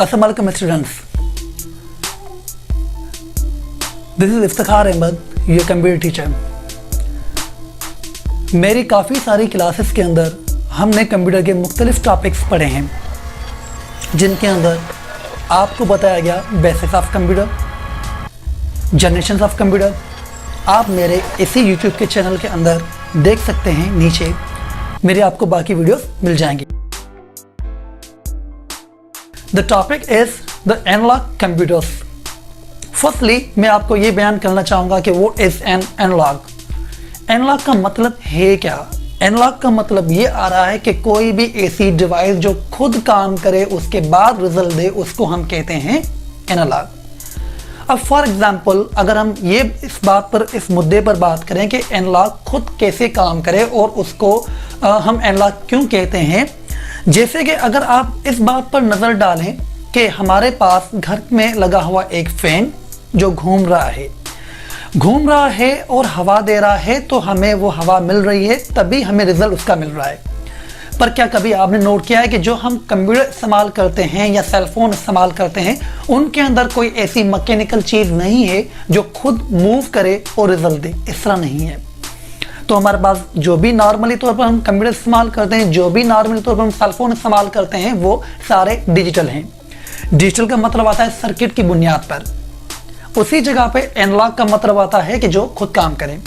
अस्सलाम वालेकुम students, this is Iftikhar Ahmad, your computer teacher. मेरी काफ़ी सारी क्लासेस के अंदर हमने कंप्यूटर के मुख्तलिफ टॉपिक्स पढ़े हैं, जिनके अंदर आपको बताया गया basics of computer, generation of computer. आप मेरे इसी यूट्यूब के चैनल के अंदर देख सकते हैं, नीचे मेरे आपको बाकी वीडियोस मिल जाएंगी। The topic is the analogue computers. Firstly मैं आपको ये बयान करना चाहूँगा कि वो इज एन एनालॉग। एनालॉग का मतलब है क्या? एनालॉग का मतलब ये आ रहा है कि कोई भी ऐसी डिवाइस जो खुद काम करे उसके बाद रिजल्ट दे, उसको हम कहते हैं एनालॉग। अब फॉर एग्जांपल अगर हम ये इस मुद्दे पर बात करें कि एनालॉग खुद कैसे काम करे और उसको हम एनालॉग क्यों कहते हैं, जैसे कि अगर आप इस बात पर नज़र डालें कि हमारे पास घर में लगा हुआ एक फैन जो घूम रहा है और हवा दे रहा है, तो हमें वो हवा मिल रही है, तभी हमें रिजल्ट उसका मिल रहा है। पर क्या कभी आपने नोट किया है कि जो हम कंप्यूटर इस्तेमाल करते हैं या सेलफोन इस्तेमाल करते हैं, उनके अंदर कोई ऐसी मैकेनिकल चीज़ नहीं है जो खुद मूव करे और रिजल्ट दे? इस तरह नहीं है। तो हमारे पास जो भी नॉर्मली तौर पर हम कंप्यूटर इस्तेमाल करते हैं, जो भी नॉर्मली तौर पर हम सेलफोन इस्तेमाल करते हैं, वो सारे डिजिटल हैं। डिजिटल का मतलब आता है सर्किट की बुनियाद पर। उसी जगह पे एनालॉग का मतलब आता है कि जो खुद काम करे।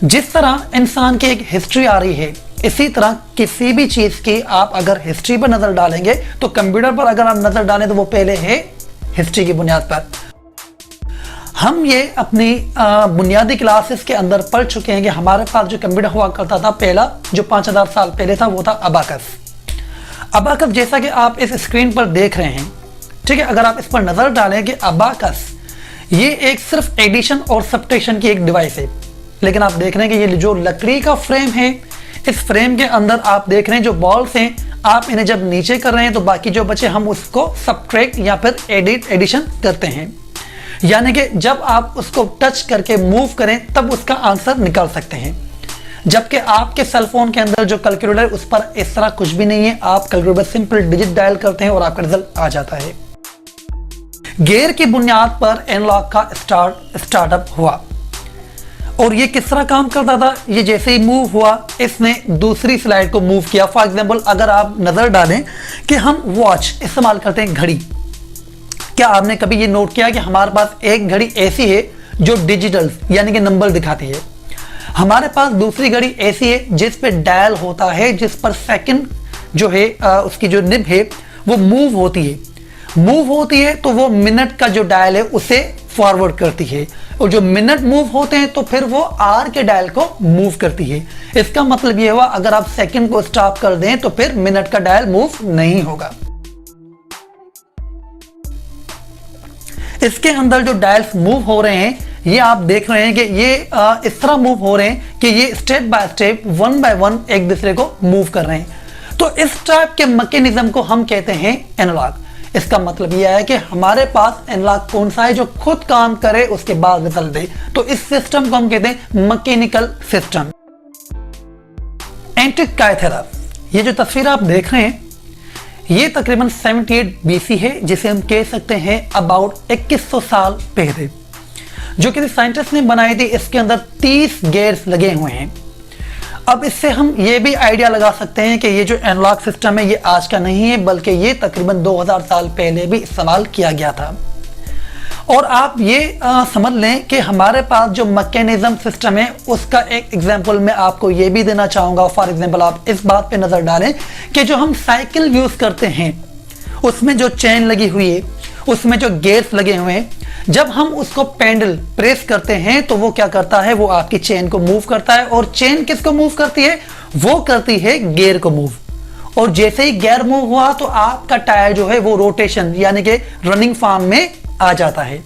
जिस तरह इंसान की एक हिस्ट्री आ रही है, इसी तरह किसी भी चीज़ की आप अगर हिस्ट्री पर नज़र डालेंगे, तो कंप्यूटर पर अगर आप नज़र डालें तो वो पहले है हिस्ट्री की बुनियाद पर। हम ये अपनी बुनियादी क्लासेस के अंदर पढ़ चुके हैं कि हमारे पास जो कंप्यूटर हुआ करता था, पहला जो 5000 साल पहले था, वो था अबाकस। अबाकस जैसा कि आप इस स्क्रीन पर देख रहे हैं, ठीक है। अगर आप इस पर नज़र डालें कि अबाकस ये एक सिर्फ एडिशन और सब्ट्रैक्शन की एक डिवाइस है, लेकिन आप देख रहे हैं कि ये जो लकड़ी का फ्रेम है, इस फ्रेम के अंदर आप देख रहे हैं जो बॉल्स हैं, आप इन्हें जब नीचे कर रहे हैं तो बाकी जो बचे हम उसको सब्ट्रैक्ट या फिर एडिशन करते हैं। यानी कि जब आप उसको टच करके मूव करें तब उसका आंसर निकाल सकते हैं। जबकि आपके सेलफोन के अंदर जो कैलकुलेटर है उस पर इस तरह कुछ भी नहीं है। आप कैलकुलेटर पर सिंपल डिजिट डायल करते हैं और आपका रिजल्ट आ जाता है। गियर की बुनियाद पर एनालॉग का स्टार्टअप हुआ और ये किस तरह काम करता था? ये जैसे ही मूव हुआ, इसने दूसरी स्लाइड को मूव किया। फॉर एग्जाम्पल अगर आप नजर डालें कि हम वॉच इस्तेमाल करते हैं, घड़ी, क्या आपने कभी ये नोट किया कि हमारे पास एक घड़ी ऐसी है जो डिजिटल यानी कि नंबर दिखाती है, हमारे पास दूसरी घड़ी ऐसी है जिस पे डायल होता है, जिस पर सेकंड जो है उसकी जो निब है वो मूव होती है तो वो मिनट का जो डायल है उसे फॉरवर्ड करती है, और जो मिनट मूव होते हैं तो फिर वो आर के डायल को मूव करती है। इसका मतलब ये हुआ अगर आप सेकंड को स्टॉप कर दें तो फिर मिनट का डायल मूव नहीं होगा। इसके अंदर जो डायल्स मूव हो रहे हैं, ये आप देख रहे हैं कि ये इस तरह मूव हो रहे हैं कि ये step by step, one by one एक दूसरे को मूव कर रहे हैं। तो इस टाइप के मैकेनिज्म को हम कहते हैं एनालॉग। इसका मतलब यह है कि हमारे पास एनालॉग कौन सा है जो खुद काम करे उसके बाद रिजल्ट दे, तो इस सिस्टम को हम कहते हैं मैकेनिकल सिस्टम। एंटिक काइथेरा, ये जो तस्वीर आप देख रहे हैं, ये तकरीबन 78 BC है, जिसे हम कह सकते हैं अबाउट 2100 साल पहले, जो किसी साइंटिस्ट ने बनाई थी। इसके अंदर 30 गेयर्स लगे हुए हैं। अब इससे हम ये भी आइडिया लगा सकते हैं कि ये जो एनालॉग सिस्टम है ये आज का नहीं है, बल्कि ये तकरीबन 2000 साल पहले भी इस्तेमाल किया गया था। और आप ये समझ लें कि हमारे पास जो मैकेनिज्म सिस्टम है उसका एक एग्जांपल मैं आपको ये भी देना चाहूँगा। फॉर एग्जांपल आप इस बात पे नज़र डालें कि जो हम साइकिल यूज़ करते हैं उसमें जो चेन लगी हुई है, उसमें जो गियर्स लगे हुए हैं, जब हम उसको पेंडल प्रेस करते हैं तो वो क्या करता है, वो आपकी चेन को मूव करता है। और चेन किसको मूव करती है? वो करती है गियर को मूव। और जैसे ही गियर मूव हुआ तो आपका टायर जो है वो रोटेशन यानी कि रनिंग फॉर्म में आ जाता है।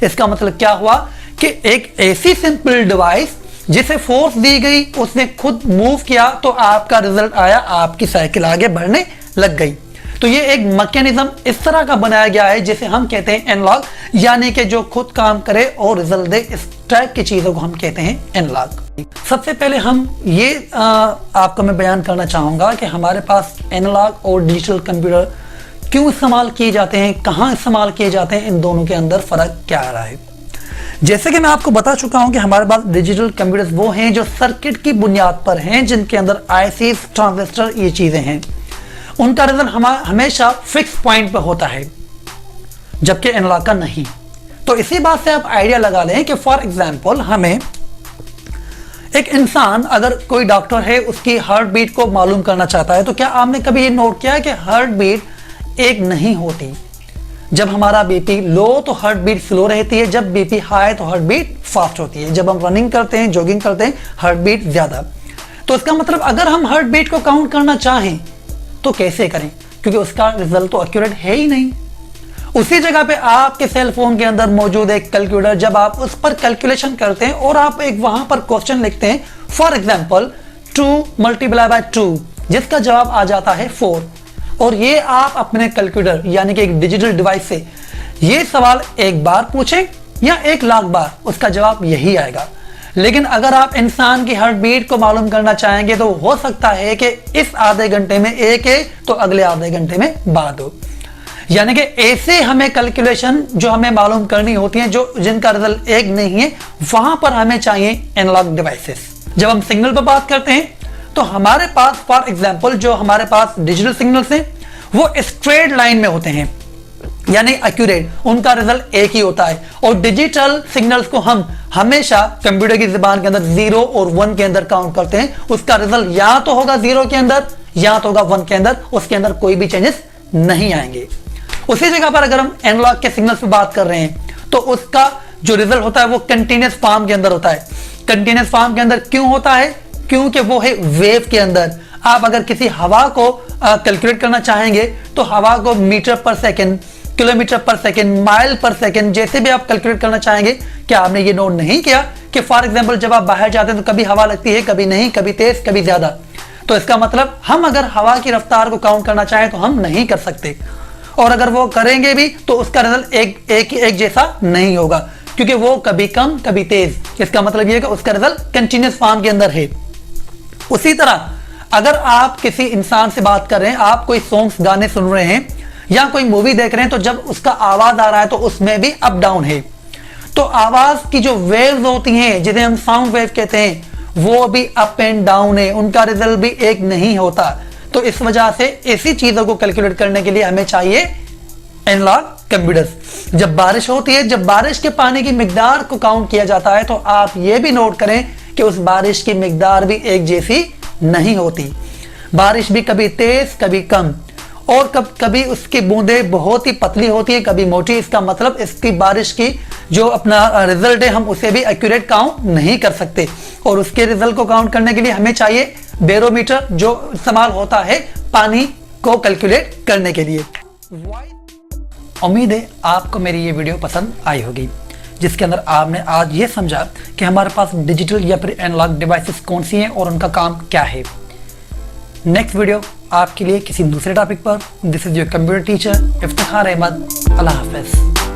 इसका मतलब क्या हुआ कि एक ऐसी सिंपल डिवाइस जिसे फोर्स दी गई, उसने खुद मूव किया तो आपका रिजल्ट आया, आपकी साइकिल आगे बढ़ने लग गई। तो ये एक मैकेनिज्म इस तरह का बनाया गया है जिसे हम कहते हैं एनालॉग, यानी कि जो खुद काम करे और रिजल्ट दे। इस टाइप की चीजों को हम कहते हैं एनालॉग। सबसे पहले हम ये आपको मैं बयान करना चाहूंगा कि हमारे पास एनालॉग और डिजिटल कंप्यूटर क्यों इस्तेमाल किए जाते हैं, कहाँ इस्तेमाल किए जाते हैं, इन दोनों के अंदर फर्क क्या आ रहा है। जैसे कि मैं आपको बता चुका हूं कि हमारे पास डिजिटल कंप्यूटर्स वो हैं जो सर्किट की बुनियाद पर हैं, जिनके अंदर आईसी, ट्रांजिस्टर, ये चीजें हैं। उनका रिजल्ट हमेशा फिक्स पॉइंट पर होता है, जबकि एनालॉग का नहीं। तो इसी बात से आप आइडिया लगा लें कि फॉर एग्जाम्पल हमें एक इंसान, अगर कोई डॉक्टर है, उसकी हार्ट बीट को मालूम करना चाहता है, तो क्या आपने कभी ये नोट किया है कि हार्ट बीट एक नहीं होती। जब हमारा बीपी लो तो हार्ट बीट स्लो रहती है, जब बीपी हाई तो हार्ट बीट फास्ट होती है। जब हम रनिंग करते हैं, जॉगिंग करते हैं, हार्ट बीट ज्यादा। तो इसका मतलब अगर हम हार्ट बीट को काउंट करना चाहें तो कैसे करें, क्योंकि उसका रिजल्ट तो एक्यूरेट है ही नहीं। उसी जगह पे आपके सेल फोन के अंदर मौजूद एक कैलकुलेटर, जब आप उस पर कैलकुलेशन करते हैं और आप एक वहां पर क्वेश्चन लिखते हैं, फॉर एग्जांपल 2 × 2, जिसका जवाब आ जाता है 4, और ये आप अपने कैलकुलेटर यानी कि एक डिजिटल डिवाइस से ये सवाल एक बार पूछें या 1,00,000 बार, उसका जवाब यही आएगा। लेकिन अगर आप इंसान की हार्ट बीट को मालूम करना चाहेंगे तो हो सकता है कि इस आधे घंटे में एक है तो अगले आधे घंटे में बाद हो। यानी कि ऐसे हमें कैलकुलेशन जो हमें मालूम करनी होती है, जो जिनका रिजल्ट एक नहीं है, वहां पर हमें चाहिए एनालॉग डिवाइसेस। जब हम सिग्नल पर बात करते हैं तो हमारे पास फॉर एग्जांपल जो हमारे पास डिजिटल सिग्नल्स हैं वो स्ट्रेट लाइन में होते हैं, यानी एक्यूरेट, उनका रिजल्ट एक ही होता है। और डिजिटल सिग्नल्स को हम हमेशा कंप्यूटर की जुबान के अंदर 0 और 1 के अंदर काउंट करते हैं। उसका रिजल्ट या तो होगा 0 के अंदर या तो होगा 1 के अंदर, उसके अंदर कोई भी चेंजेस नहीं आएंगे। उसी जगह पर अगर हम एनालॉग के सिग्नल्स पे बात कर रहे हैं तो उसका जो रिजल्ट होता है वो कंटीन्यूअस फॉर्म के अंदर होता है। कंटीन्यूअस फॉर्म के अंदर क्यों होता है? क्योंकि वो है वेव के अंदर। आप अगर किसी हवा को कैलकुलेट करना चाहेंगे तो हवा को मीटर पर सेकंड, किलोमीटर पर सेकंड, माइल पर सेकंड, जैसे भी आप कैलकुलेट करना चाहेंगे। क्या आपने ये नोट नहीं किया कि फॉर एग्जांपल जब आप बाहर जाते हैं तो कभी हवा लगती है, कभी नहीं, कभी तेज, कभी ज्यादा। तो इसका मतलब हम अगर हवा की रफ्तार को काउंट करना चाहें तो हम नहीं कर सकते, और अगर वो करेंगे भी तो उसका रिजल्ट एक जैसा नहीं होगा, क्योंकि वो कभी कम कभी तेज। इसका मतलब ये है कि उसका रिजल्ट कंटीन्यूअस फॉर्म के अंदर है। उसी तरह अगर आप किसी इंसान से बात कर रहे हैं, आप कोई सॉन्ग्स गाने सुन रहे हैं या कोई मूवी देख रहे हैं, तो जब उसका आवाज आ रहा है तो उसमें भी अप डाउन है। तो आवाज की जो वेव्स होती हैं, जिन्हें हम साउंड वेव कहते हैं, वो भी अप एंड डाउन है, उनका रिजल्ट भी एक नहीं होता। तो इस वजह से ऐसी चीजों को कैलकुलेट करने के लिए हमें चाहिए एनालॉग कंप्यूटर्स। जब बारिश होती है, जब बारिश के पानी की मिकदार को काउंट किया जाता है, तो आप ये भी नोट करें कि उस बारिश की मिकदार भी एक जैसी नहीं होती। बारिश भी कभी तेज, कभी कम, और कभी उसकी बूंदें बहुत ही पतली होती है, कभी मोटी। इसका मतलब इसकी बारिश की जो अपना रिजल्ट है हम उसे भी एक्यूरेट काउंट नहीं कर सकते, और उसके रिजल्ट को काउंट करने के लिए हमें चाहिए बैरोमीटर, जो इस्तेमाल होता है पानी को कैलकुलेट करने के लिए। उम्मीद है आपको मेरी ये वीडियो पसंद आई होगी, जिसके अंदर आपने आज ये समझा कि हमारे पास डिजिटल या फिर एनालॉग डिवाइसेस कौन सी हैं और उनका काम क्या है। नेक्स्ट वीडियो आपके लिए किसी दूसरे टॉपिक पर। This is your computer teacher Iftikhar Ahmad. Allah Hafiz.